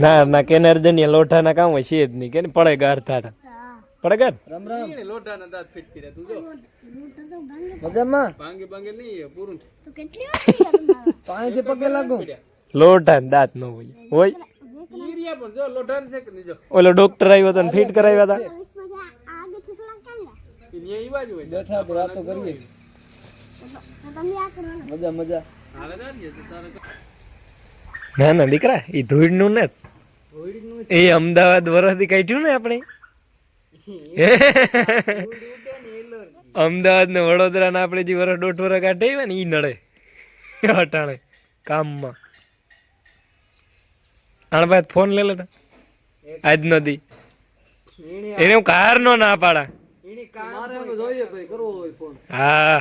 ના ના કે નરજન લોઠા ના કામ હોય છે જ નહીં કે પડે ગાર થતા પડે ગાર રામ રામ લોઠા ના દાંત ફિટ કર્યા તું જો મજામાં ભાંગે ભાંગે નહીં પૂરું તો કેટલી વાર પાણી પગે લાગો લોઠા દાંત ન હોય હોય ઈરિયા પણ જો લોઠા છે કે નહીં જો ઓલો ડોક્ટર આવ્યો તો ફિટ કરાવ્યા હતા ઈ ઈ બાજુ હોય બેઠા તો રાતો કરીએ મજા મજા હાલે દાડીએ તો તારે ના ના દીકરા એ ધૂળ નું ને એ અમદાવાદ વરસથી કાઢ્યું ને આપણે અમદાવાદ ને વડોદરા ને આપણે જે વરસ 1.5 વર્ષ કાઢી ને ઈ નડે અટાણે કામમાં આણ ફોન લઈ લેતા આજ નથી એને હું કાર નો ના પાડા હા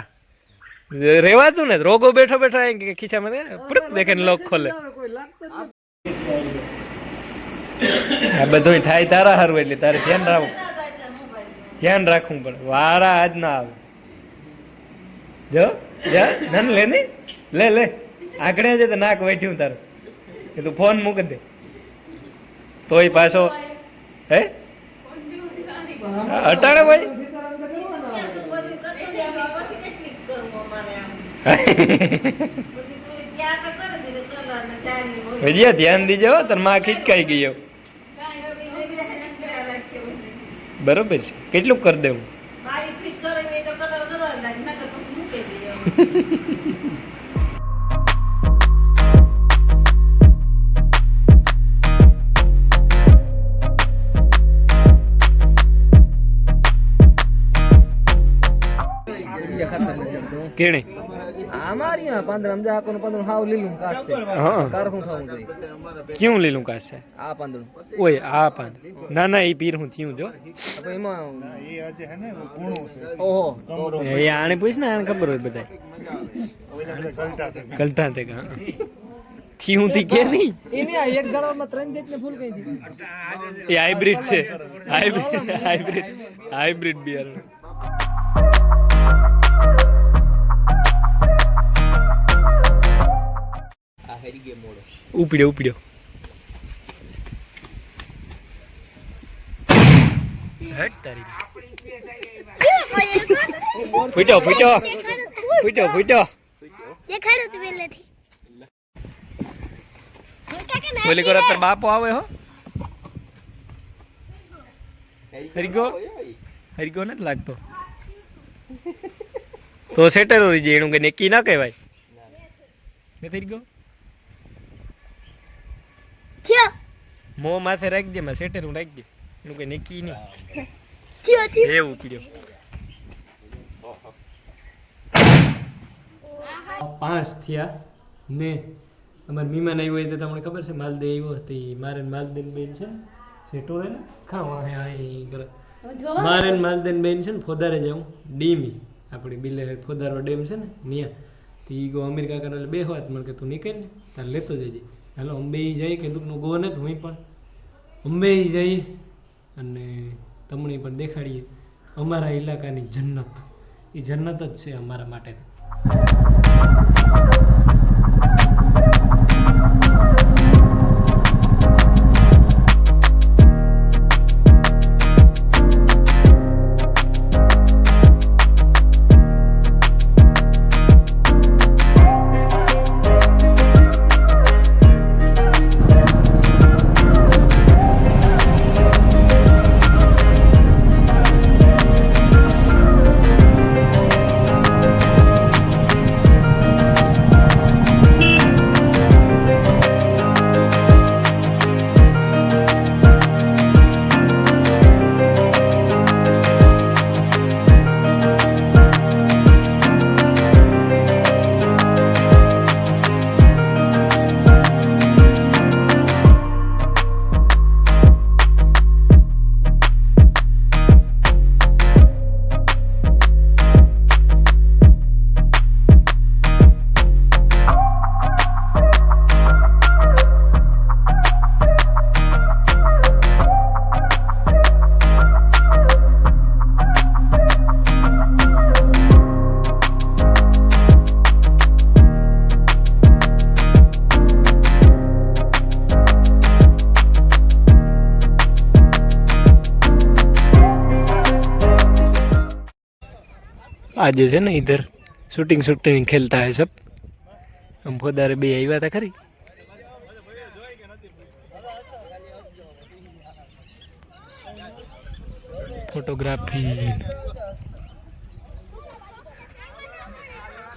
રેવાતું ને રોગો બેઠો બેઠો ખીચામાં દેખે લોક ખોલે આ બધું થાય તારા હારું એટલે તારે ધ્યાન રાખવું પડે વારા આજ ના આવે જો જા નન લે ને લે આગળ જ તો નાક વેઠ્યું તારું એ તું ફોન મૂકી દે તોય પાછો હે અટાણે ભાઈ ભજીયા ધ્યાન દીજો તાર માં ખીચકાઈ ગયો બરોબર છે કેટલું કરી દેવું કેણે અમારી પાંદડા સમજા આકોનું પાંદડું હાવ લીલું કાશ છે કારખું થવું જોઈએ ક્યું લીલું કાશ છે આ પાંદડું ઓય આ પાંદ ના ના એ પીર હું થયું જો એમાં એ આજે હે ને પૂણું છે ઓહો એ આને પૂછ ને આને ખબર હોય બધાય કલટા તે કા થયું થી કે નહીં એને આ એક ગળામાં 3 જાતને ફૂલ કઈ દીધી એ હાઇબ્રિડ છે હાઇબ્રિડ બિયારણ ઉપડ્યો ફૂટ્યો બોલી કરો તાર બાપો આવે હો હરિગો નથી લાગતો તો સેટર હોય છે એનું કે નેકી ના કહેવાય નથી ગયો મો માથે રાખજે માં સેટર હું રાખજે એનું કઈ નેકી નહીં એવું પીડ્યો 5 થયા ને અમારે મહેમાન આવ્યો હોય તો તમને ખબર છે માલદે આવ્યો હતી મારે માલદેન બેન છે સેટો રે ને ખાવા કરે મારે માલદેન બેન છે ને ફોદારે જાઉં ડીમી આપણી બિલે ફોદારો ડેમ છે ને ત્યાં તો એ ગો અમેરિકા કરે એટલે 2 વાત મને કે તું નીકળ ને તારે લેતો જજે હાલો અંબે જાય કે દુઃખનું ગો ને હું પણ અંબે જઈ અને તમને પણ દેખાડીએ અમારા ઇલાકાની જન્નત એ જન્નત જ છે અમારા માટે आज है ना इधर शूटिंग शूटिंग खेलता है सब हम पोदारे बे आया था खरी फोटोग्राफी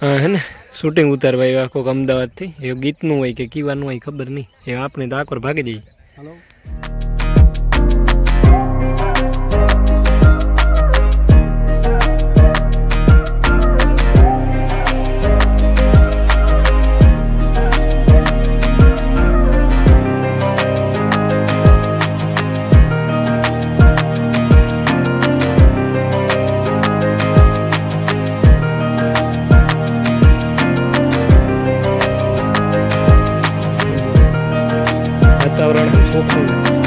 हाँ है ना शूटिंग उतारवा एवा कोक अमदावाद थी ए गीतनु होय के कीवानु होय खबर नहीं ए आपने तो आकोर भागी जाई हेलो वातावरण सूक्ष्म